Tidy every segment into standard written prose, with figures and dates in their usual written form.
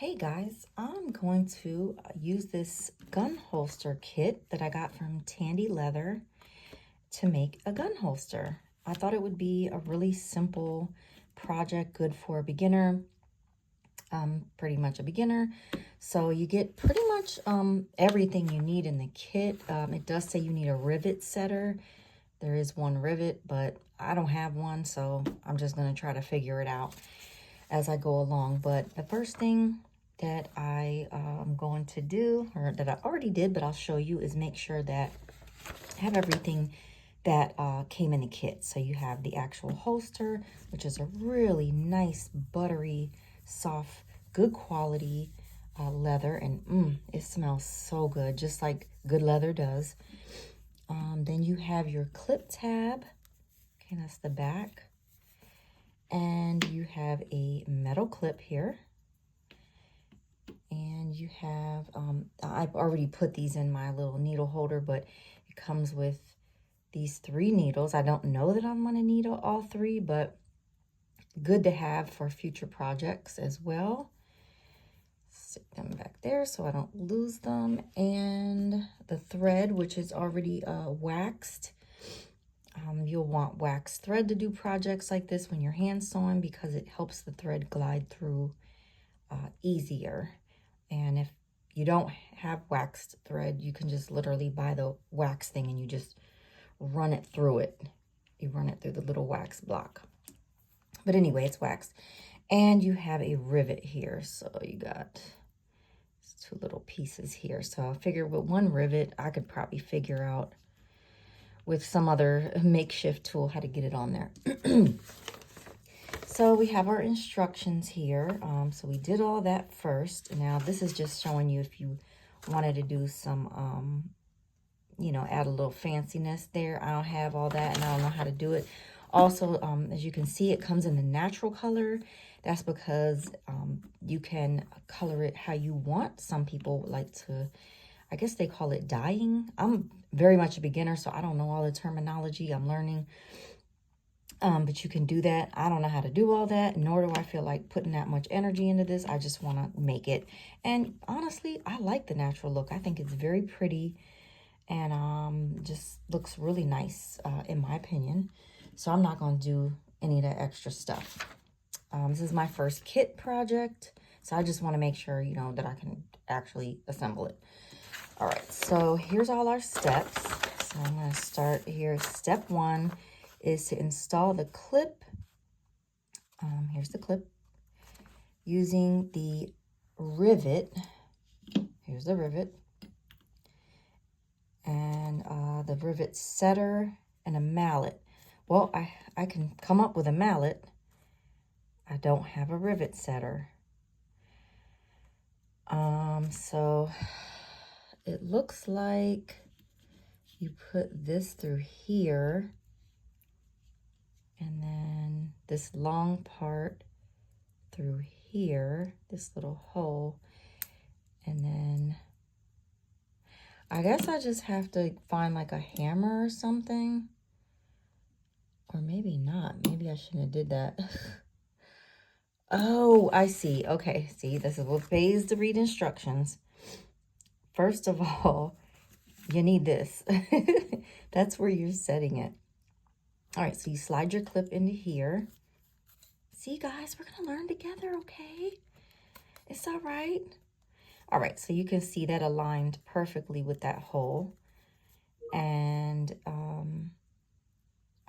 Hey guys, I'm going to use this gun holster kit that I got from Tandy Leather to make a gun holster. I thought it would be a really simple project, good for a beginner. Pretty much a beginner. So you get pretty much everything you need in the kit. It does say you need a rivet setter. There is one rivet, but I don't have one, so I'm just going to try to figure it out as I go along. But the first thing that I am going to do, or that I already did, but I'll show you, is make sure that I have everything that came in the kit. So you have the actual holster, which is a really nice, buttery, soft, good quality leather, and it smells so good, just like good leather does. Then you have your clip tab. Okay, that's the back. And you have a metal clip here. And you have, I've already put these in my little needle holder, but it comes with these 3 needles. I don't know that I'm going to need all 3, but good to have for future projects as well. Stick them back there so I don't lose them. And the thread, which is already waxed. You'll want waxed thread to do projects like this when you're hand sewing, because it helps the thread glide through easier. And if you don't have waxed thread, you can just literally buy the wax thing and you just run it through it. You run it through the little wax block. But anyway, it's waxed. And you have a rivet here. So you got 2 little pieces here. So I figure with one rivet, I could probably figure out with some other makeshift tool how to get it on there. So we have our instructions here. So we did all that first. Now this is just showing you if you wanted to do some, you know, add a little fanciness there. I don't have all that and I don't know how to do it. Also, as you can see, it comes in the natural color. That's because you can color it how you want. Some people like to, I guess they call it dyeing. I'm very much a beginner, so I don't know all the terminology. I'm learning. But you can do that. I don't know how to do all that, nor do I feel like putting that much energy into this. I just want to make it. And honestly, I like the natural look. I think it's very pretty and just looks really nice in my opinion. So I'm not going to do any of that extra stuff. This is my first kit project, so I just want to make sure, you know, that I can actually assemble it. All right, so here's all our steps. So I'm going to start here. Step 1 is to install the clip. Here's the clip. Using the rivet. Here's the rivet. And the rivet setter and a mallet. Well, I can come up with a mallet. I don't have a rivet setter. So it looks like you put this through here. And then this long part through here, this little hole. And then I guess I just have to find like a hammer or something. Or maybe not. Maybe I shouldn't have did that. Oh, I see. Okay, see, this is what pays to read instructions. First of all, you need this. That's where you're setting it. All right, so you slide your clip into here. See, guys, we're going to learn together, okay? It's all right. All right, so you can see that aligned perfectly with that hole. And, all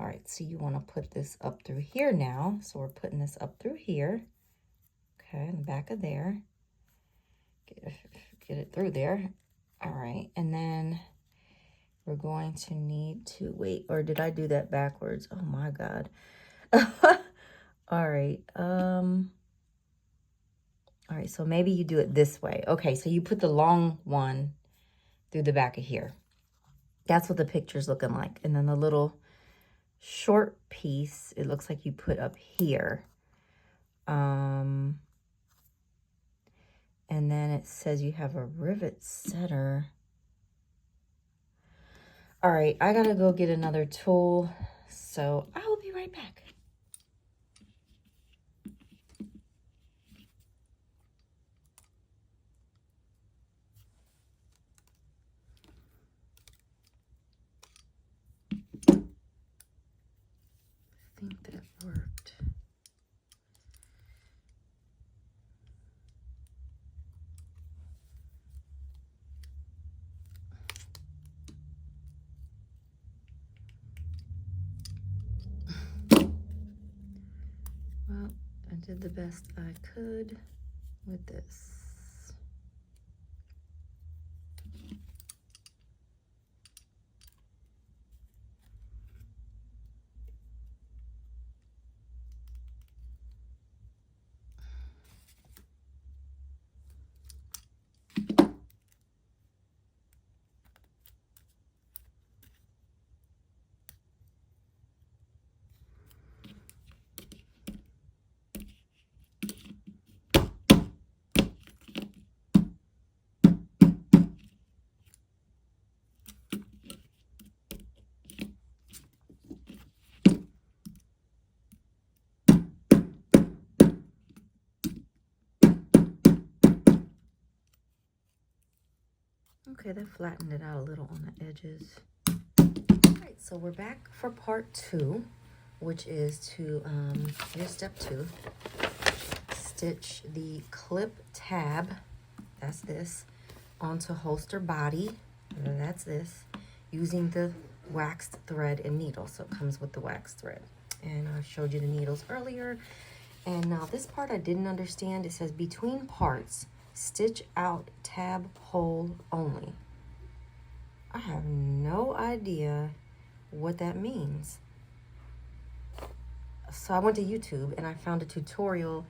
right, so you want to put this up through here now. So we're putting this up through here. Okay, in the back of there. Get it through there. All right, and then we're going to need to, wait, or did I do that backwards? Oh my God. All right. All right, so maybe you do it this way. Okay, so you put the long one through the back of here. That's what the picture's looking like. And then the little short piece, it looks like you put up here. And then it says you have a rivet setter. All right, I gotta go get another tool, so I will be right back. did the best I could with this. Okay, that flattened it out a little on the edges. All right, so we're back for part 2, which is to, here's step 2. Stitch the clip tab, that's this, onto holster body, that's this, using the waxed thread and needle. So it comes with the waxed thread. And I showed you the needles earlier. And now this part I didn't understand. It says between parts, stitch out tab hole only. I have no idea what that means. So I went to YouTube and I found a tutorial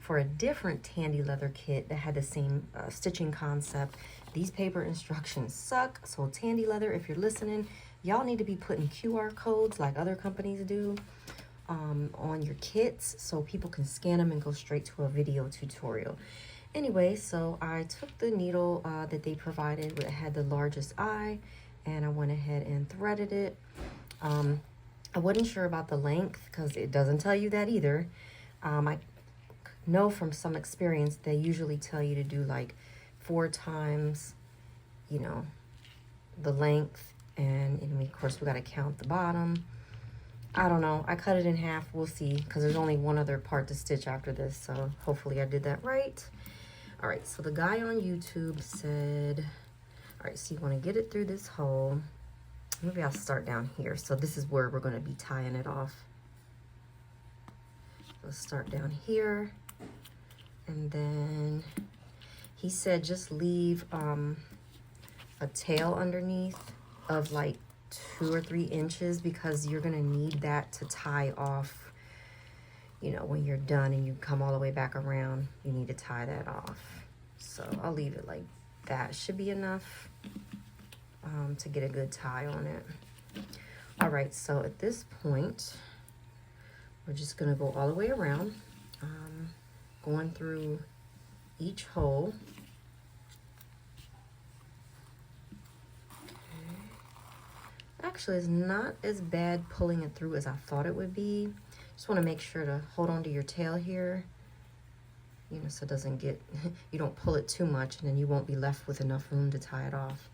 for a different Tandy leather kit that had the same stitching concept. These paper instructions suck. So Tandy leather, if you're listening, y'all need to be putting QR codes like other companies do on your kits so people can scan them and go straight to a video tutorial. Anyway, so I took the needle that they provided, it had the largest eye, and I went ahead and threaded it. I wasn't sure about the length because it doesn't tell you that either. I know from some experience they usually tell you to do like 4 times, you know, the length, and of course we got to count the bottom. I don't know. I cut it in half. We'll see, because there's only one other part to stitch after this, so hopefully I did that right. All right, so the guy on YouTube said, all right, so you want to get it through this hole. Maybe I'll start down here. So this is where we're going to be tying it off. Let's start down here. And then he said just leave a tail underneath of like 2 or 3 inches, because you're going to need that to tie off, you know, when you're done and you come all the way back around, you need to tie that off. So I'll leave it like that. Should be enough to get a good tie on it. All right, so at this point, we're just going to go all the way around, going through each hole. Actually, it's not as bad pulling it through as I thought it would be. Just want to make sure to hold on to your tail here, you know, so it doesn't get, you don't pull it too much, and then you won't be left with enough room to tie it off.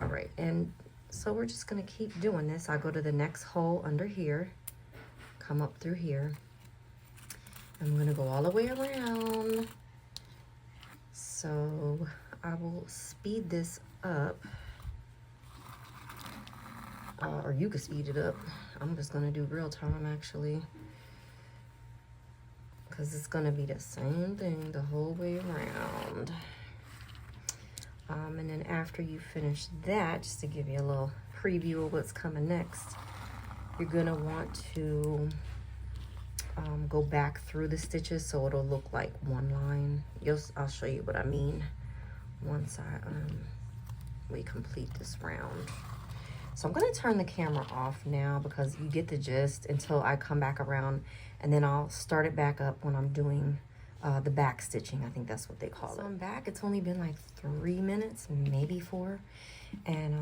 All right, and so we're just going to keep doing this. I go to the next hole under here, come up through here. I'm going to go all the way around. So I will speed this up. Or you can speed it up. I'm just going to do real time, actually, because it's going to be the same thing the whole way around. And then after you finish that, just to give you a little preview of what's coming next, you're going to want to go back through the stitches so it'll look like one line. I'll show you what I mean once we complete this round. So I'm going to turn the camera off now because you get the gist until I come back around, and then I'll start it back up when I'm doing the back stitching. I think that's what they call it. So I'm back. It's only been like 3 minutes, maybe 4. And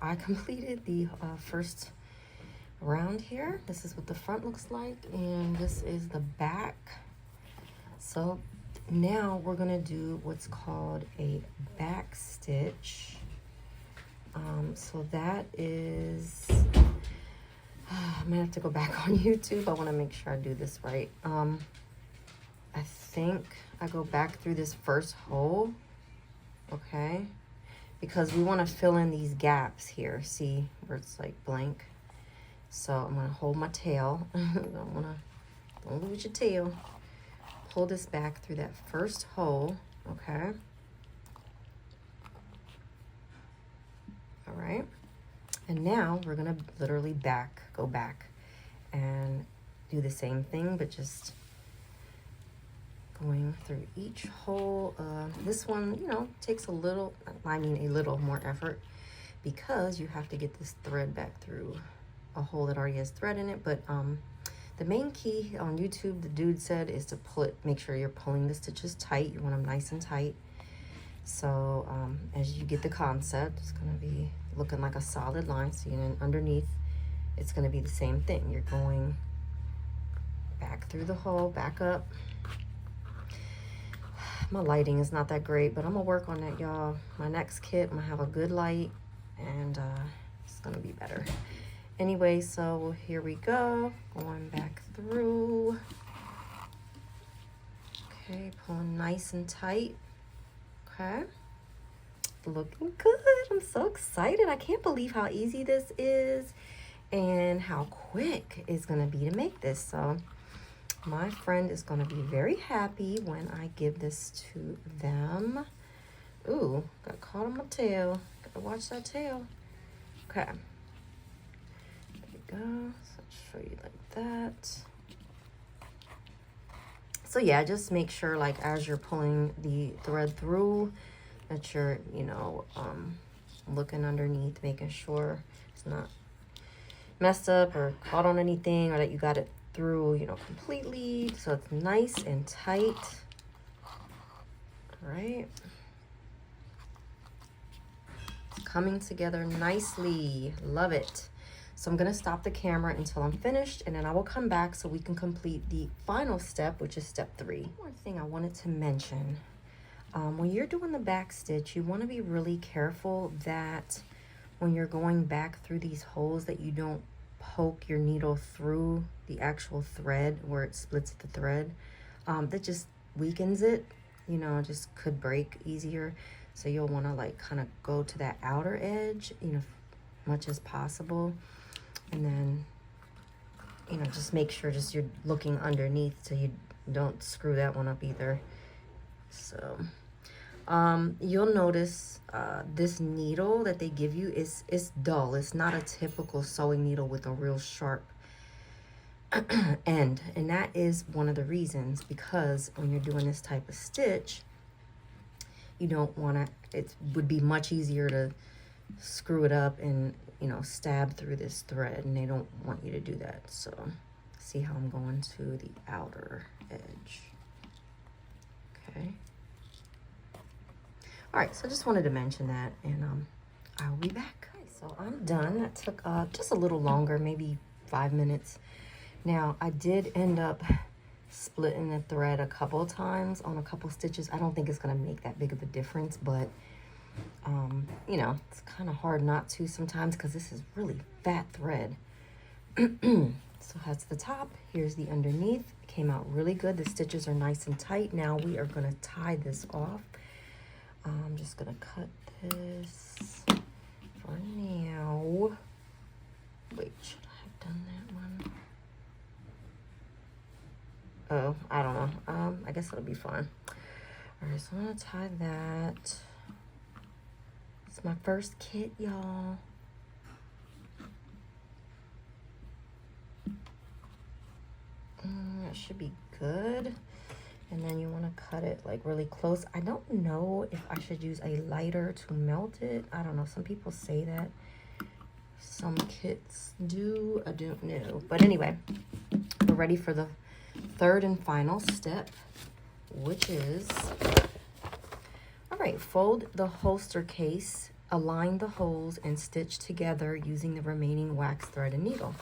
I completed the first round here. This is what the front looks like, and this is the back. So now we're going to do what's called a back stitch. So that is, I might have to go back on YouTube. I want to make sure I do this right. I think I go back through this first hole, okay? Because we want to fill in these gaps here. See where it's like blank? So I'm going to hold my tail. I don't want to Don't lose your tail. Pull this back through that first hole, okay? All right. And now we're gonna literally go back and do the same thing, but just going through each hole. This one, you know, takes a little more effort because you have to get this thread back through a hole that already has thread in it. But the main key on YouTube, the dude said, is to make sure you're pulling the stitches tight. You want them nice and tight. So as you get the concept, it's gonna be looking like a solid line. So then underneath, it's gonna be the same thing. You're going back through the hole, back up. My lighting is not that great, but I'm gonna work on that, y'all. My next kit, I'm gonna have a good light, and it's gonna be better. Anyway, so here we go, going back through. Okay, pulling nice and tight. Okay, looking good. I'm so excited. I can't believe how easy this is and how quick it's gonna be to make this. So my friend is gonna be very happy when I give this to them. Ooh, got caught on my tail. Gotta watch that tail. Okay. Go. So I'll show you like that. So yeah, just make sure, like, as you're pulling the thread through, that you're, you know, looking underneath, making sure it's not messed up or caught on anything, or that you got it through, you know, completely, so it's nice and tight. All right. It's coming together nicely. Love it. So I'm gonna stop the camera until I'm finished, and then I will come back so we can complete the final step, which is step 3. One thing I wanted to mention, when you're doing the back stitch, you wanna be really careful that when you're going back through these holes, that you don't poke your needle through the actual thread where it splits the thread. That just weakens it, you know, just could break easier. So you'll wanna like kind of go to that outer edge, you know, much as possible. And then, you know, just make sure just you're looking underneath so you don't screw that one up either. So you'll notice this needle that they give you is dull. It's not a typical sewing needle with a real sharp end. And that is one of the reasons, because when you're doing this type of stitch, you don't want to, it would be much easier to screw it up and, you know, stab through this thread, and they don't want you to do that. So see how I'm going to the outer edge. Okay. All right, so I just wanted to mention that, and I'll be back. Okay, so I'm done. That took just a little longer, maybe 5 minutes. Now, I did end up splitting the thread a couple times on a couple stitches. I don't think it's gonna make that big of a difference, but you know, it's kind of hard not to sometimes because this is really fat thread. So that's the top. Here's the underneath. It came out really good. The stitches are nice and tight. Now we are going to tie this off. I'm just going to cut this for now. Wait, should I have done that one? Oh, I don't know. I guess it'll be fine. All right, so I'm going to tie that. It's my first kit, y'all. That should be good. And then you want to cut it like really close. I don't know if I should use a lighter to melt it. I don't know. Some people say that. Some kits do. I don't know. But anyway, we're ready for the third and final step, which is... All right, fold the holster case, align the holes, and stitch together using the remaining wax thread and needle.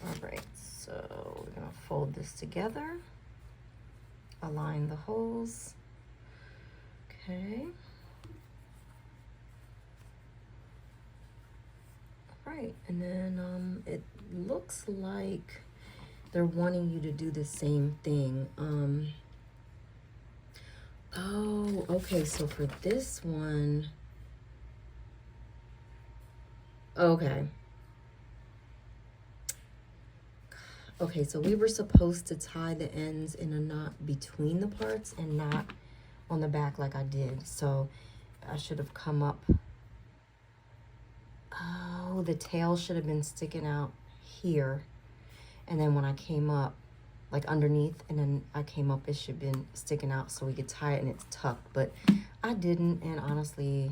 All right, so we're gonna fold this together, align the holes. Okay. All right, and then it looks like they're wanting you to do the same thing. Oh, okay, so for this one, Okay. Okay, so we were supposed to tie the ends in a knot between the parts and not on the back like I did. So I should have come up. Oh, the tail should have been sticking out here. And then when I came up, like underneath, and then I came up, it should have been sticking out so we could tie it and it's tucked. But I didn't, and honestly,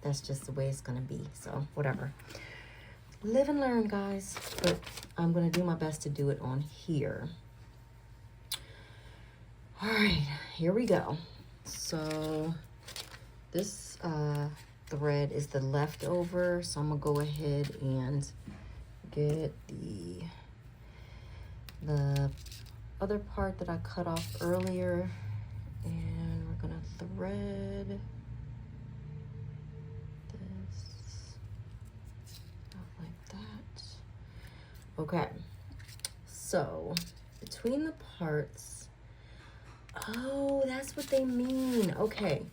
that's just the way it's gonna be. So whatever. Live and learn, guys. But I'm gonna do my best to do it on here. All right, here we go. So this thread is the leftover, so I'm gonna go ahead and get the other part that I cut off earlier, and we're gonna thread this out like that. Okay, so between the parts, oh, that's what they mean. Okay,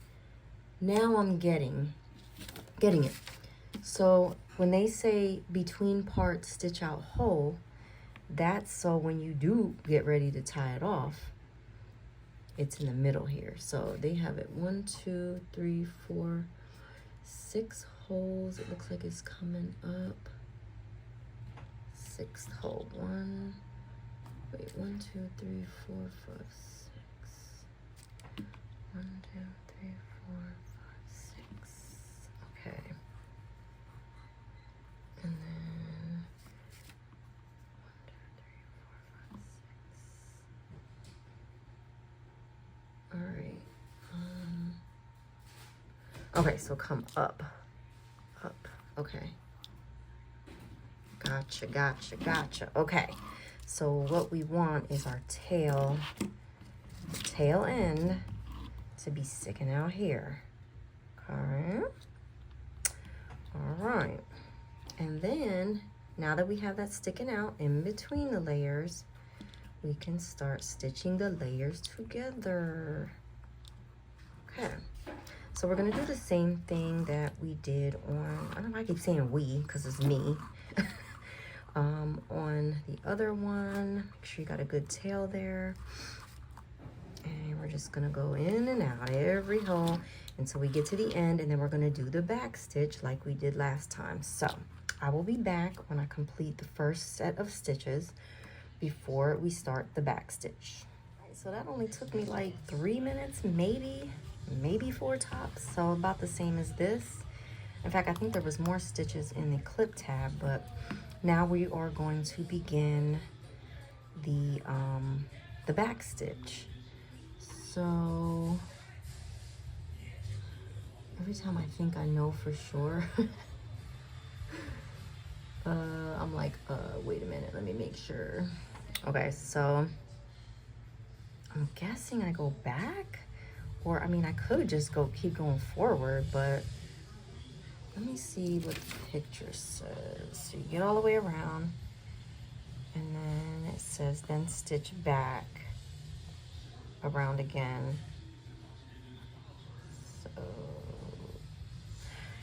now I'm getting it. So when they say between parts stitch out whole, that's so when you do get ready to tie it off, it's in the middle here. So they have it 1, 2, 3, 4, 6 holes. It looks like it's coming up. 6th hole. 1, 2, 3, 4, 5, 6. 1, 2, 3, 4, 5, 6. Okay. And then 1, 2, 3, 4, 5, 6. All right. Okay, so come up. Okay. Gotcha. Okay. So what we want is our tail end to be sticking out here. Okay. All right. And then, now that we have that sticking out in between the layers, we can start stitching the layers together. Okay. So we're gonna do the same thing that we did on, I don't know, I keep saying we, because it's me. On the other one, make sure you got a good tail there. And we're just gonna go in and out every hole until we get to the end, and then we're gonna do the back stitch like we did last time. So I will be back when I complete the first set of stitches before we start the back stitch. Right, so that only took me like 3 minutes, maybe 4 tops, so about the same as this. In fact, I think there was more stitches in the clip tab, but now we are going to begin the back stitch. So every time I think I know for sure, I'm like, wait a minute, let me make sure. Okay, so I'm guessing I go back, or I mean, I could just keep going forward, but let me see what the picture says. So you get all the way around, and then it says then stitch back around again. So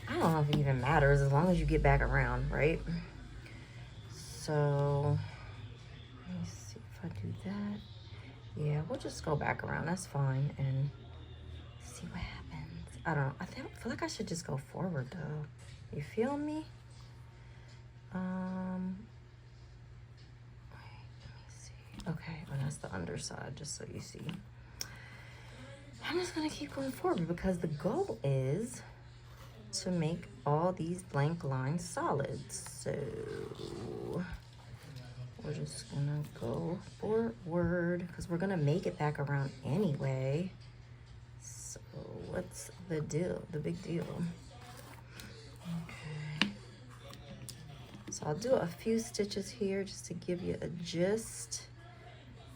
I don't know if it even matters as long as you get back around, right? So let me see if I do that. Yeah, we'll just go back around. That's fine, and see what happens. I don't know. I feel like I should just go forward though. You feel me? Wait, let me see. Okay, well, that's the underside, just so you see. I'm just gonna keep going forward because the goal is to make all these blank lines solid. So we're just gonna go forward because we're gonna make it back around anyway. So what's the deal? The big deal. Okay. So I'll do a few stitches here just to give you a gist,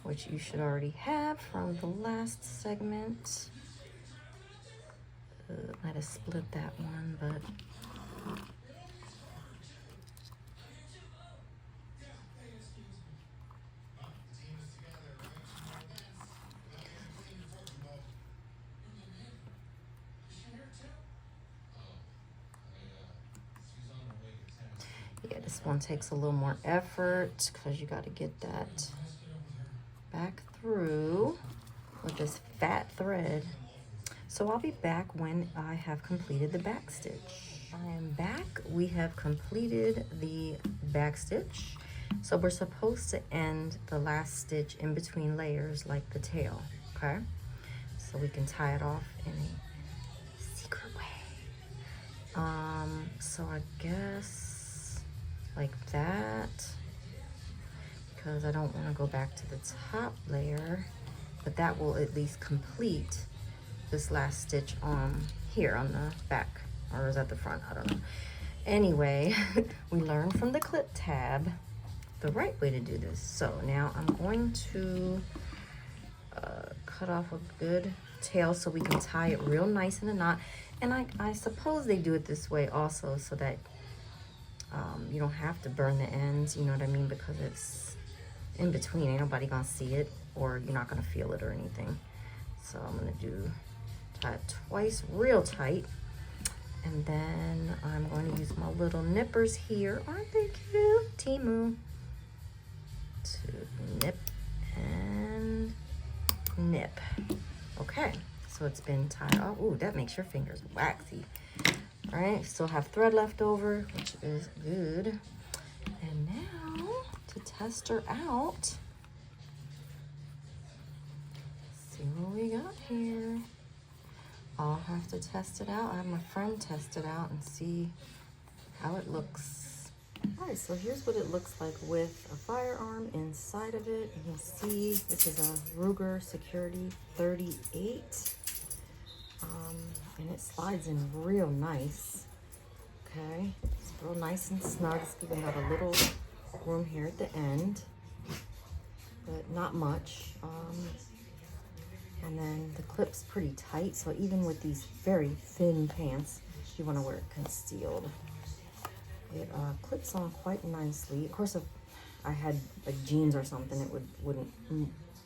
which you should already have from the last segment. Might have split that one, but This one takes a little more effort because you got to get that back through with this fat thread. So I'll be back when I have completed the back stitch. I am back. We have completed the back stitch. So we're supposed to end the last stitch in between layers like the tail, okay? So we can tie it off in a secret way. So I guess like that, because I don't want to go back to the top layer, but that will at least complete this last stitch on here on the back, or is that the front? I don't know. Anyway, we learned from the clip tab the right way to do this. So now I'm going to cut off a good tail so we can tie it real nice in a knot. And I suppose they do it this way also so that you don't have to burn the ends, you know what I mean, because it's in between. Ain't nobody gonna see it, or you're not gonna feel it or anything. So I'm gonna tie it twice real tight, and then I'm going to use my little nippers here. Aren't they cute? Timu. To nip and nip. Okay, so it's been tied off. Ooh, that makes your fingers waxy. All right, still have thread left over, which is good. And now to test her out, see what we got here. I'll have to test it out. I have my friend test it out and see how it looks. All right, so here's what it looks like with a firearm inside of it. You can see this is a Ruger Security 38. And it slides in real nice. Okay, it's real nice and snug. It's even got a little room here at the end, but not much. And then the clip's pretty tight, so even with these very thin pants, you want to wear it concealed. It clips on quite nicely. Of course, if I had like jeans or something, it wouldn't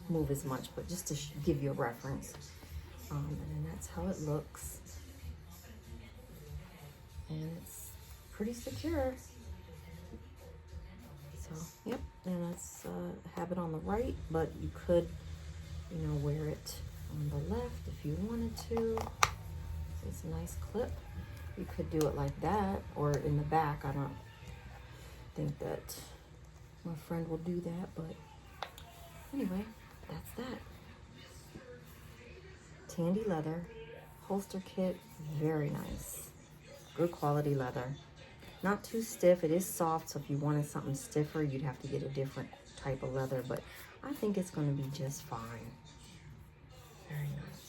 move as much, but just to give you a reference. And then that's how it looks. And it's pretty secure. So, yep, and that's have it on the right, but you could, you know, wear it on the left if you wanted to. It's a nice clip. You could do it like that, or in the back. I don't think that my friend will do that, but anyway, that's that. Tandy leather, holster kit, very nice. Good quality leather. Not too stiff, it is soft, so if you wanted something stiffer, you'd have to get a different type of leather, but I think it's gonna be just fine. Very nice.